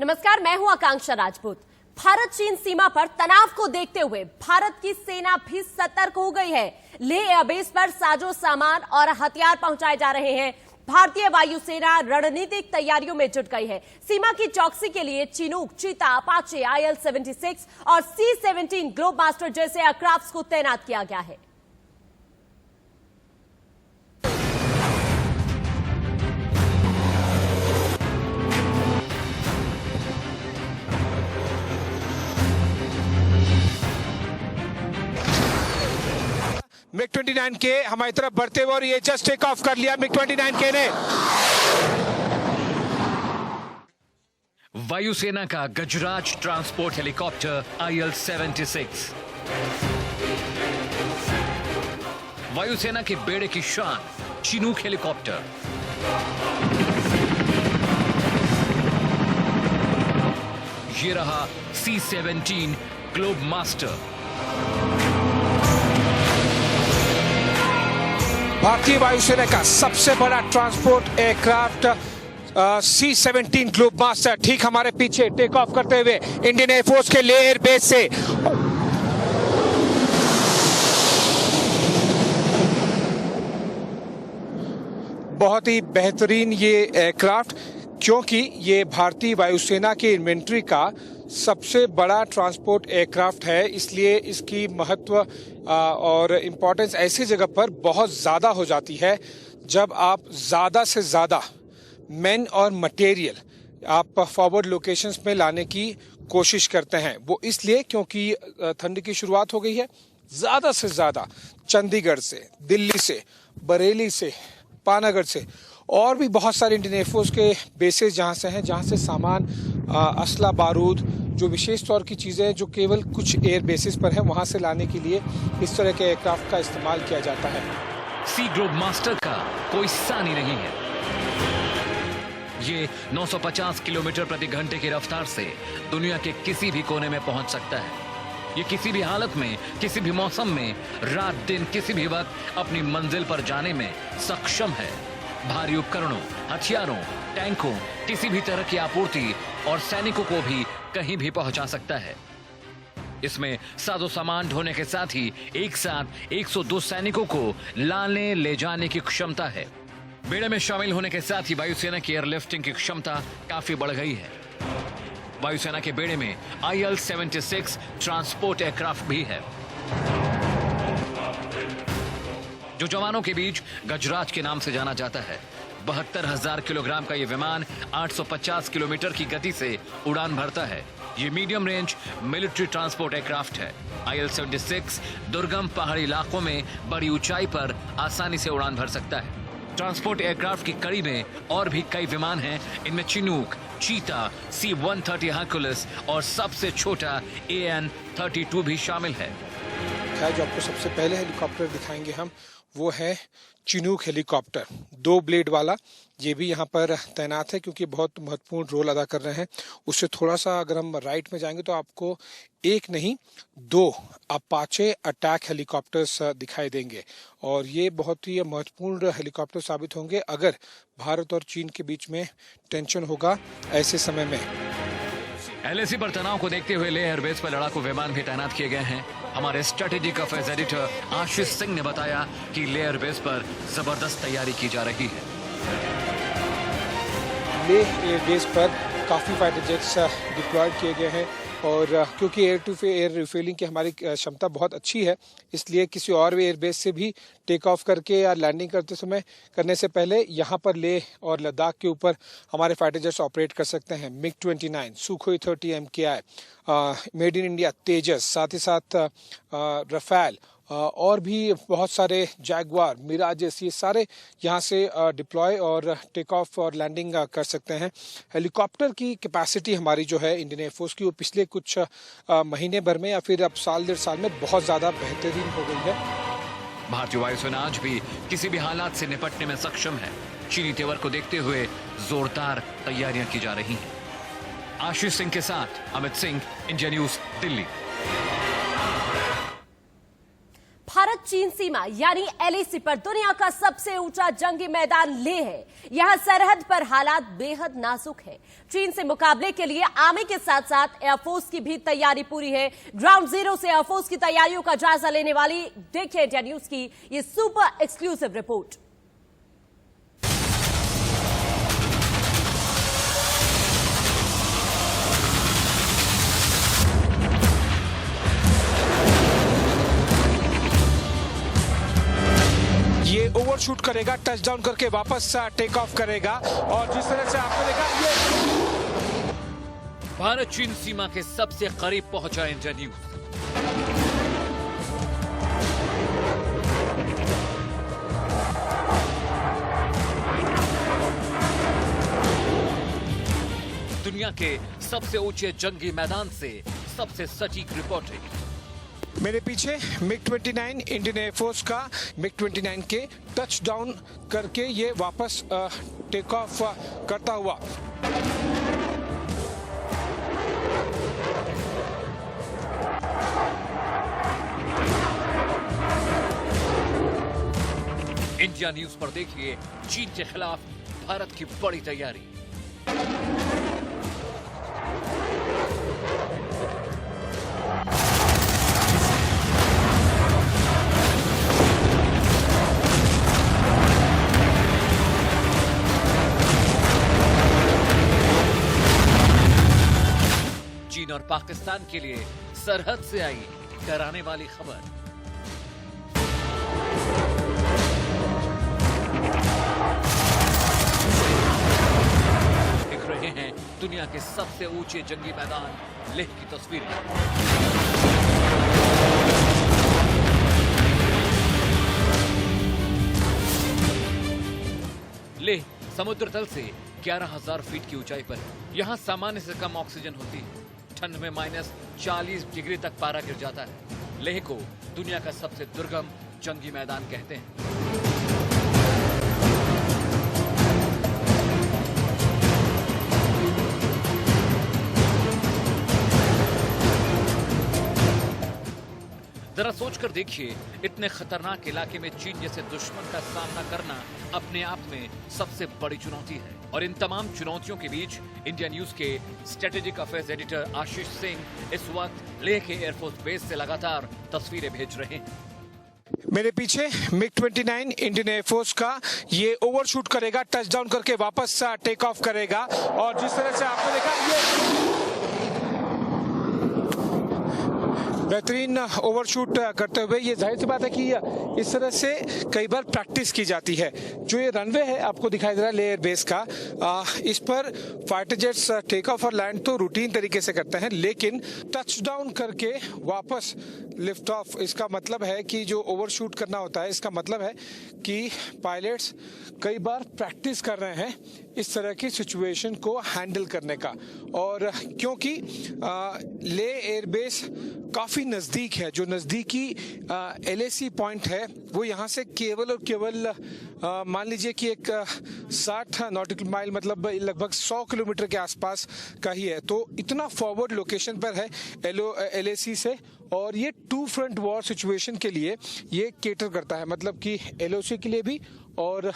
नमस्कार, मैं हूं आकांक्षा राजपूत। भारत चीन सीमा पर तनाव को देखते हुए भारत की सेना भी सतर्क हो गई है। लेह एयरबेस पर साजो सामान और हथियार पहुंचाए जा रहे हैं। भारतीय वायुसेना रणनीतिक तैयारियों में जुट गई है। सीमा की चौकसी के लिए चिनूक, चीता, अपाचे, IL-76 और C-17 ग्लोबमास्टर जैसे एयरक्राफ्ट को तैनात किया गया है। MiG-29 के हमारी तरफ बढ़ते हुए और ये जस्ट टेक ऑफ कर लिया MiG-29 के ने। वायुसेना का गजराज ट्रांसपोर्ट हेलीकॉप्टर IL-76। वायुसेना के बेड़े की शान चिनूक हेलीकॉप्टर। ये रहा C-17 ग्लोबमास्टर। भारतीय वायुसेना का सबसे बड़ा ट्रांसपोर्ट एयरक्राफ्ट C-17 ग्लोबमास्टर ठीक हमारे पीछे टेक ऑफ करते हुए इंडियन एयरफोर्स के लेह एयरबेस से। बहुत ही बेहतरीन ये एयरक्राफ्ट, क्योंकि ये भारतीय वायुसेना के इन्वेंट्री का सबसे बड़ा ट्रांसपोर्ट एयरक्राफ्ट है, इसलिए इसकी महत्व और इम्पोर्टेंस ऐसी जगह पर बहुत ज़्यादा हो जाती है जब आप ज़्यादा से ज़्यादा मैन और मटेरियल आप फॉरवर्ड लोकेशंस में लाने की कोशिश करते हैं। वो इसलिए क्योंकि ठंड की शुरुआत हो गई है। ज़्यादा से ज़्यादा चंडीगढ़ से, दिल्ली से, बरेली से, पानागढ़ से और भी बहुत सारे इंडियन एयरफोर्स के बेसेस जहाँ से हैं, जहाँ से सामान, असला, बारूद, जो विशेष तौर की चीज़ें जो केवल कुछ एयर बेसिस पर हैं, वहाँ से लाने के लिए इस तरह के एयरक्राफ्ट का इस्तेमाल किया जाता है। सी ग्लोबमास्टर का कोई सानी नहीं है। ये 950 किलोमीटर प्रति घंटे की रफ्तार से दुनिया के किसी भी कोने में पहुंच सकता है। ये किसी भी हालत में, किसी भी मौसम में, रात दिन, किसी भी वक्त अपनी मंजिल पर जाने में सक्षम है। भारी उपकरणों, हथियारों, टैंकों, किसी भी तरह की आपूर्ति और सैनिकों को भी कहीं भी पहुंचा सकता है। इसमें साजो सामान ढोने के साथ ही एक साथ 102 सैनिकों को लाने ले जाने की क्षमता है। बेड़े में शामिल होने के साथ ही वायुसेना की एयरलिफ्टिंग की क्षमता काफी बढ़ गई है। वायुसेना के बेड़े में IL-76 ट्रांसपोर्ट एयरक्राफ्ट भी है, जो जवानों के बीच गजराज के नाम से जाना जाता है। 72,000 किलोग्राम का यह विमान 850 किलोमीटर की गति से उड़ान भरता है। ये medium range military transport aircraft है। IL-76 दुर्गम पहाड़ी इलाकों में बड़ी ऊंचाई पर आसानी से उड़ान भर सकता है। ट्रांसपोर्ट एयरक्राफ्ट की कड़ी में और भी कई विमान हैं। इनमें चिनूक, चीता, C-130 हरकुलिस और सबसे छोटा AN-32 भी शामिल है। जो आपको सबसे पहले हेलीकॉप्टर दिखाएंगे हम, वो है चिनूक हेलीकॉप्टर, 2 ब्लेड वाला। ये भी यहाँ पर तैनात है क्योंकि बहुत महत्वपूर्ण रोल अदा कर रहे हैं। उससे थोड़ा सा अगर हम राइट में जाएंगे तो आपको एक नहीं 2 अपाचे अटैक हेलीकॉप्टर्स दिखाई देंगे, और ये बहुत ही महत्वपूर्ण हेलीकॉप्टर साबित होंगे अगर भारत और चीन के बीच में टेंशन होगा ऐसे समय में। LAC पर तनाव को देखते हुए लेह एयरबेस पर लड़ाकू विमान भी तैनात किए गए हैं। हमारे strategic affairs editor Ashish Singh ने बताया कि लेह एयरबेस पर जबरदस्त तैयारी की जा रही है। लेह एयरबेस पर काफ़ी फाइटर जेट्स डिप्लॉयड किए गए हैं, और क्योंकि एयर टू एयर रिफ्यूलिंग की हमारी क्षमता बहुत अच्छी है, इसलिए किसी और भी एयरबेस से भी टेक ऑफ करके या लैंडिंग करने से पहले यहाँ पर लेह और लद्दाख के ऊपर हमारे फाइटर जेट्स ऑपरेट कर सकते हैं। MiG-29, Sukhoi 30 MKI, made in India Tejas, साथ ही साथ रफेल और भी बहुत सारे जैगवार, मिराजेस, ये सारे यहाँ से डिप्लॉय और टेक ऑफ और लैंडिंग कर सकते हैं। हेलीकॉप्टर की कैपेसिटी हमारी जो है इंडियन एयरफोर्स की, वो पिछले कुछ महीने भर में या फिर अब साल 1.5 साल में बहुत ज़्यादा बेहतरीन हो गई है। भारतीय वायुसेना आज भी किसी भी हालात से निपटने में सक्षम है। चीनी तेवर को देखते हुए जोरदार तैयारियां की जा रही हैं। आशीष सिंह के साथ अमित सिंह, इंडिया न्यूज, दिल्ली। भारत चीन सीमा यानी एलएसी पर दुनिया का सबसे ऊंचा जंगी मैदान लेह है। यहां सरहद पर हालात बेहद नाजुक है। चीन से मुकाबले के लिए आर्मी के साथ साथ एयरफोर्स की भी तैयारी पूरी है। ग्राउंड जीरो से एयरफोर्स की तैयारियों का जायजा लेने वाली देखिए इंडिया न्यूज की ये सुपर एक्सक्लूसिव रिपोर्ट। ये ओवरशूट करेगा, टचडाउन करके वापस टेक ऑफ करेगा और जिस तरह से आपने देखा ये भारत चीन सीमा के सबसे करीब पहुंचा इंडिया न्यूज। दुनिया के सबसे ऊंचे जंगी मैदान से सबसे सटीक रिपोर्टिंग। मेरे पीछे MiG-29 इंडियन एयरफोर्स का MiG-29 के टचडाउन करके ये वापस टेक ऑफ करता हुआ। इंडिया न्यूज पर देखिए चीन के खिलाफ भारत की बड़ी तैयारी। चीन और पाकिस्तान के लिए सरहद से आई डराने वाली खबर। दिख रहे हैं दुनिया के सबसे ऊंचे जंगी मैदान लेह की तस्वीरें। लेह समुद्र तल से 11,000 फीट की ऊंचाई पर है। यहाँ सामान्य से कम ऑक्सीजन होती है। ठंड में -40 डिग्री तक पारा गिर जाता है। लेह को दुनिया का सबसे दुर्गम जंगी मैदान कहते हैं। जरा सोचकर देखिए, इतने खतरनाक इलाके में चीन जैसे दुश्मन का सामना करना अपने आप में सबसे बड़ी चुनौती है। और इन तमाम चुनौतियों के बीच इंडिया न्यूज के strategic affairs editor Ashish Singh इस वक्त लेह के एयरफोर्स बेस से लगातार तस्वीरें भेज रहे हैं। मेरे पीछे MiG-29 इंडियन एयरफोर्स का ये ओवरशूट करेगा, टचडाउन करके वापस टेक ऑफ करेगा और जिस तरह से आपने देखा ये बेहतरीन ओवरशूट करते हुए, ये जाहिर सी बात है कि इस तरह से कई बार प्रैक्टिस की जाती है। जो ये रनवे है आपको दिखाई दे रहा है लेह एयरबेस का, इस पर फाइटर जेट्स टेक ऑफ और लैंड तो रूटीन तरीके से करते हैं, लेकिन टचडाउन करके वापस लिफ्ट ऑफ, इसका मतलब है कि जो ओवरशूट करना होता है, इसका मतलब है कि पायलट्स कई बार प्रैक्टिस कर रहे हैं इस तरह की सिचुएशन को हैंडल करने का। और क्योंकि लेह एयरबेस काफ़ी नज़दीक है, जो नज़दीकी LAC पॉइंट है वो यहाँ से केवल और केवल मान लीजिए कि एक 60 नॉटिकल माइल मतलब लगभग 100 किलोमीटर के आसपास का ही है। तो इतना फॉरवर्ड लोकेशन पर है LAC से, और ये टू फ्रंट वॉर सिचुएशन के लिए ये केटर करता है, मतलब कि LOC के लिए भी और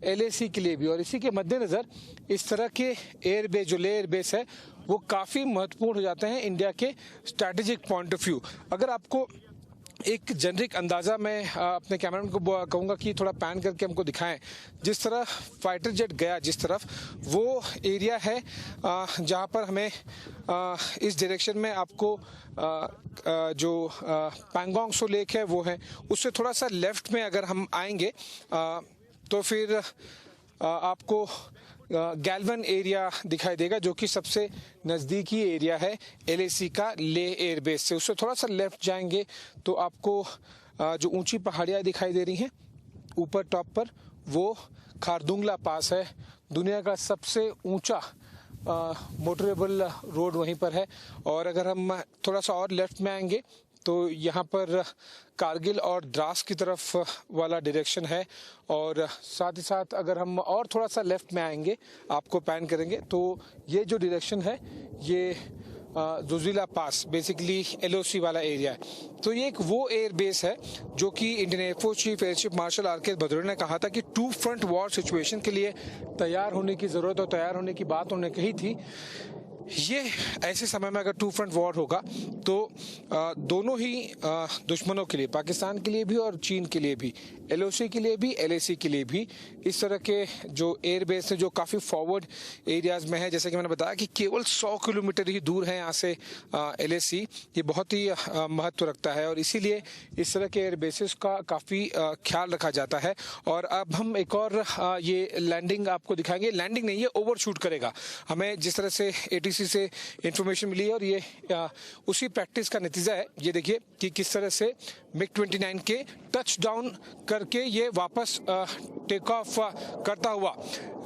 LAC के लिए भी। और इसी के मद्देनज़र इस तरह के एयरबेस, जो लेह एयरबेस है, वो काफ़ी महत्वपूर्ण हो जाते हैं इंडिया के स्ट्रैटेजिक पॉइंट ऑफ व्यू। अगर आपको एक जेनरिक अंदाज़ा मैं अपने कैमरामैन को कहूँगा कि थोड़ा पैन करके हमको दिखाएं, जिस तरह फाइटर जेट गया जिस तरफ, वो एरिया है जहाँ पर हमें इस डायरेक्शन में आपको जो पैंगोंग सो लेक है वो है, उससे थोड़ा सा लेफ्ट में अगर हम आएंगे तो फिर आपको गैल्वन एरिया दिखाई देगा, जो कि सबसे नज़दीकी एरिया है LAC का लेह एयरबेस से। उससे थोड़ा सा लेफ्ट जाएंगे तो आपको जो ऊंची पहाड़ियाँ दिखाई दे रही हैं ऊपर टॉप पर, वो खारदुंगला पास है। दुनिया का सबसे ऊंचा मोटरेबल रोड वहीं पर है। और अगर हम थोड़ा सा और लेफ्ट में आएंगे तो यहाँ पर कारगिल और द्रास की तरफ वाला डायरेक्शन है। और साथ ही साथ अगर हम और थोड़ा सा लेफ्ट में आएंगे, आपको पैन करेंगे, तो ये जो डायरेक्शन है ये जुजिला पास, बेसिकली LOC वाला एरिया है। तो ये एक वो एयर बेस है जो कि Indian air force chief air chief marshal RK Bhadauria ने कहा था कि 2 फ्रंट वॉर सिचुएशन के लिए तैयार होने की जरूरत और तैयार होने की बात उन्होंने कही थी। ये ऐसे समय में अगर 2 फ्रंट वॉर होगा तो दोनों ही दुश्मनों के लिए, पाकिस्तान के लिए भी और चीन के लिए भी, LOC के लिए भी, LAC के लिए भी, इस तरह के जो एयरबेस है जो काफ़ी फॉरवर्ड एरियाज में है, जैसे कि मैंने बताया कि केवल 100 किलोमीटर ही दूर है यहाँ से LAC, ये बहुत ही महत्व रखता है और इसीलिए इस तरह के एयरबेसेस का काफ़ी ख्याल रखा जाता है। और अब हम एक और ये लैंडिंग आपको दिखाएंगे। लैंडिंग नहीं, ये ओवरशूट करेगा। हमें जिस तरह से ATC से इंफॉर्मेशन मिली है और ये उसी प्रैक्टिस का नतीजा है। ये देखिए कि किस तरह से MiG-29 के टच डाउन करके ये वापस टेक ऑफ करता हुआ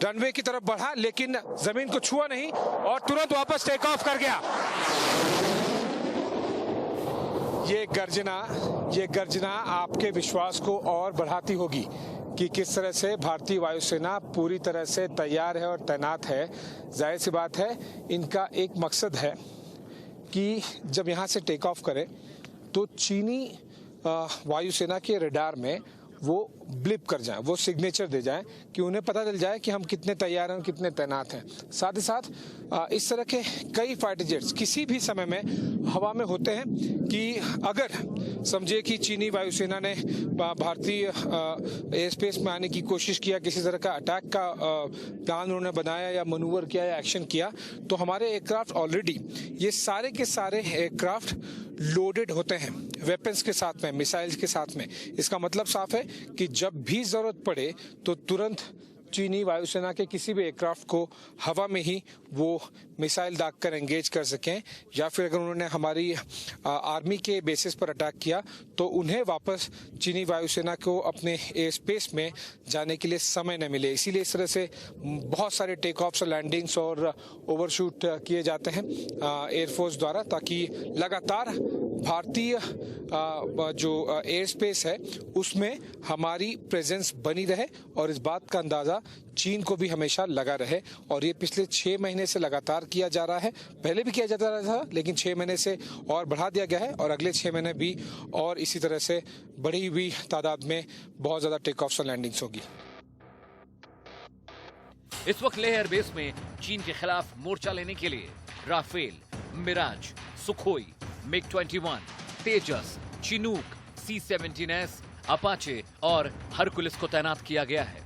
रनवे की तरफ बढ़ा, लेकिन जमीन को छुआ नहीं और तुरंत वापस टेक ऑफ कर गया। ये गर्जना आपके विश्वास को और बढ़ाती होगी कि किस तरह से भारतीय वायुसेना पूरी तरह से तैयार है और तैनात है। जाहिर सी बात है, इनका एक मकसद है कि जब यहाँ से टेक ऑफ करें तो चीनी वायुसेना के रडार में वो ब्लिप कर जाएं, वो सिग्नेचर दे जाएं कि उन्हें पता चल जाए कि हम कितने तैयार हैं और कितने तैनात हैं। साथ ही साथ इस तरह के कई फाइटर जेट्स किसी भी समय में हवा में होते हैं कि अगर समझे कि चीनी वायुसेना ने भारतीय एयर स्पेस में आने की कोशिश किया, किसी तरह का अटैक का प्लान उन्होंने बनाया या मनूवर किया या एक्शन किया, तो हमारे एयरक्राफ्ट ऑलरेडी, ये सारे के सारे एयरक्राफ्ट लोडेड होते हैं वेपन्स के साथ में, मिसाइल्स के साथ में। इसका मतलब साफ है कि जब भी जरूरत पड़े तो तुरंत चीनी वायुसेना के किसी भी एयरक्राफ्ट को हवा में ही वो मिसाइल दागकर एंगेज कर सकें, या फिर अगर उन्होंने हमारी आर्मी के बेसिस पर अटैक किया तो उन्हें वापस चीनी वायुसेना को अपने एयर स्पेस में जाने के लिए समय न मिले। इसीलिए इस तरह से बहुत सारे टेक ऑफ्स और लैंडिंग्स और ओवरशूट किए जाते हैं एयरफोर्स द्वारा, ताकि लगातार भारतीय जो एयर स्पेस है उसमें हमारी प्रेजेंस बनी रहे और इस बात का अंदाजा चीन को भी हमेशा लगा रहे। और ये पिछले 6 महीने से लगातार किया जा रहा है। पहले भी किया जाता रहा था, लेकिन 6 महीने से और बढ़ा दिया गया है और अगले 6 महीने भी और इसी तरह से बढ़ी हुई तादाद में बहुत ज्यादा टेक ऑफ्स और लैंडिंग्स होगी। इस वक्त लेह एयरबेस में चीन के खिलाफ मोर्चा लेने के लिए राफेल, मिराज, सुखोई, MiG-21, तेजस, चिनूक, C-17S, अपाचे और हरकुलिस को तैनात किया गया है।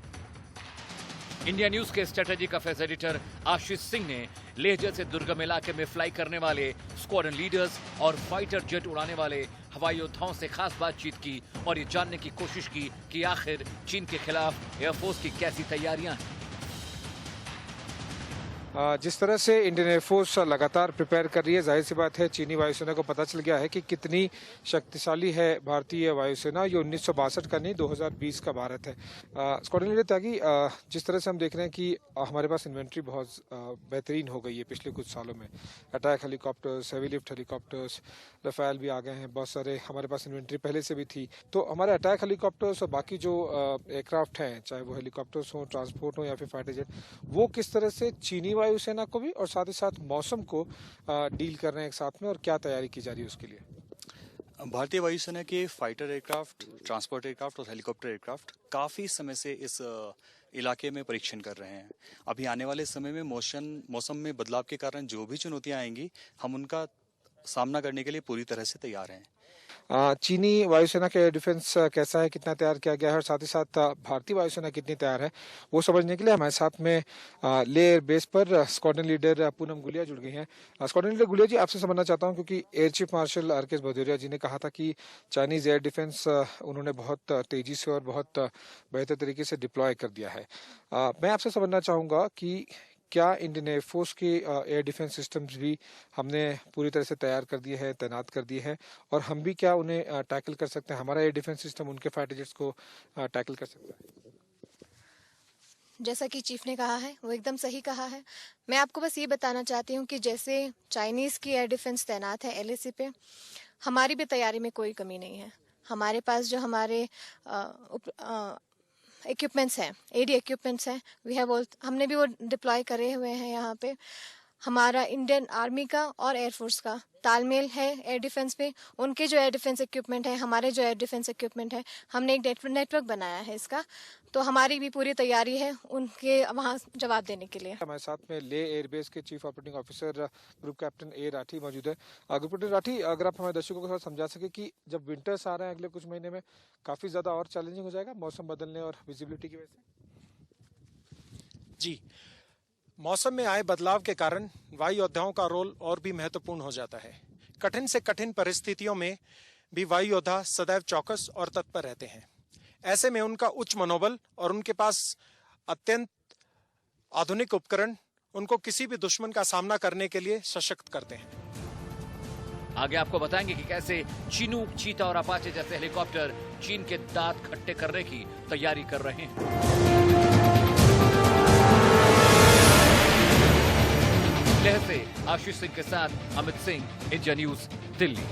इंडिया न्यूज के strategic affairs editor Ashish Singh ने लेह जैसे दुर्गम इलाके में फ्लाई करने वाले स्क्वाड्रन लीडर्स और फाइटर जेट उड़ाने वाले हवाई योद्धाओं से खास बातचीत की और ये जानने की कोशिश की कि आखिर चीन के खिलाफ एयरफोर्स की कैसी तैयारियां हैं। जिस तरह से इंडियन एयरफोर्स लगातार प्रिपेयर कर रही है, जाहिर सी बात है चीनी वायुसेना को पता चल गया है कि कितनी शक्तिशाली है भारतीय वायुसेना। ये 1962 का नहीं, 2020 का भारत है। स्क्वाड्रन लीडर त्यागी, जिस तरह से हम देख रहे हैं कि हमारे पास इन्वेंट्री बहुत बेहतरीन हो गई है पिछले कुछ सालों में। Attack helicopters, heavy lift helicopters, Rafale भी आ गए हैं, बहुत सारे हमारे पास इन्वेंट्री पहले से भी थी। तो हमारे अटैक हेलीकॉप्टर्स और बाकी जो एयरक्राफ्ट हैं, चाहे वो हेलीकॉप्टर्स हों, ट्रांसपोर्ट हो या फिर फाइटर जेट, वो किस तरह से चीनी वायुसेना को भी और साथ ही साथ मौसम को डील कर रहे हैं एक साथ में, और क्या तैयारी की जा रही है उसके लिए? भारतीय वायुसेना के फाइटर एयरक्राफ्ट, ट्रांसपोर्ट एयरक्राफ्ट और हेलीकॉप्टर एयरक्राफ्ट काफ़ी समय से इस इलाके में परीक्षण कर रहे हैं। अभी आने वाले समय में मौसम में बदलाव के कारण जो भी चुनौतियां आएंगी, हम उनका सामना करने के लिए पूरी तरह से तैयार हैं। चीनी वायुसेना का एयर डिफेंस कैसा है, कितना तैयार किया गया है और साथ ही साथ भारतीय वायुसेना कितनी तैयार है, वो समझने के लिए हमारे साथ में ले एयर बेस पर स्क्वाड्रन लीडर पूनम गुलिया जुड़ गई हैं। स्क्वाड्रन लीडर गुलिया जी, आपसे समझना चाहता हूं, क्योंकि air chief marshal RK Bhadauria ji ने कहा था कि चाइनीज एयर डिफेंस उन्होंने बहुत तेजी से और बहुत बेहतर तरीके से डिप्लॉय कर दिया है। मैं आपसे समझना चाहूँगा कि क्या इंडियन एयरफोर्स के एयर डिफेंस सिस्टम्स भी हमने पूरी तरह से तैयार कर दिए हैं, तैनात कर दिए हैं, और हम भी क्या उन्हें टैकल कर सकते हैं? हमारा एयर डिफेंस सिस्टम उनके फाइटर जेट्स को टैकल कर सकता है? जैसा कि चीफ ने कहा है वो एकदम सही कहा है। मैं आपको बस ये बताना चाहती हूँ कि जैसे चाइनीज़ की एयर डिफेंस तैनात है LAC पे, हमारी भी तैयारी में कोई कमी नहीं है। हमारे पास जो हमारे इक्विपमेंट्स हैं, AD इक्विपमेंट्स हैं, हमने भी वो डिप्लॉय करे हुए हैं यहाँ पे। हमारा इंडियन आर्मी का और एयरफोर्स का तालमेल है एयर डिफेंस में। उनके जो एयर डिफेंस इक्विपमेंट है, हमारे जो एयर डिफेंस इक्विपमेंट है, हमने एक नेटवर्क बनाया है इसका। तो हमारी भी पूरी तैयारी है उनके वहाँ जवाब देने के लिए। हमारे साथ में ले एयरबेस के chief operating officer group captain A Rathi मौजूद है। ग्रुप कैप्टन राठी, अगर आप हमारे दर्शकों को थोड़ा समझा सके कि जब विंटर्स आ रहे हैं अगले कुछ महीने में, काफी ज्यादा और चैलेंजिंग हो जाएगा मौसम बदलने और विजिबिलिटी की वजह से। जी, मौसम में आए बदलाव के कारण वायु योद्धाओं का रोल और भी महत्वपूर्ण हो जाता है। कठिन से कठिन परिस्थितियों में भी वायु योद्धा सदैव चौकस और तत्पर रहते हैं। ऐसे में उनका उच्च मनोबल और उनके पास अत्यंत आधुनिक उपकरण उनको किसी भी दुश्मन का सामना करने के लिए सशक्त करते हैं। आगे आपको बताएंगे कि कैसे चिनूक, चीता और अपाचे जैसे हेलीकॉप्टर चीन के दांत खट्टे करने की तैयारी कर रहे हैं। लेह से आशीष सिंह के साथ अमित सिंह, इंडिया न्यूज, दिल्ली।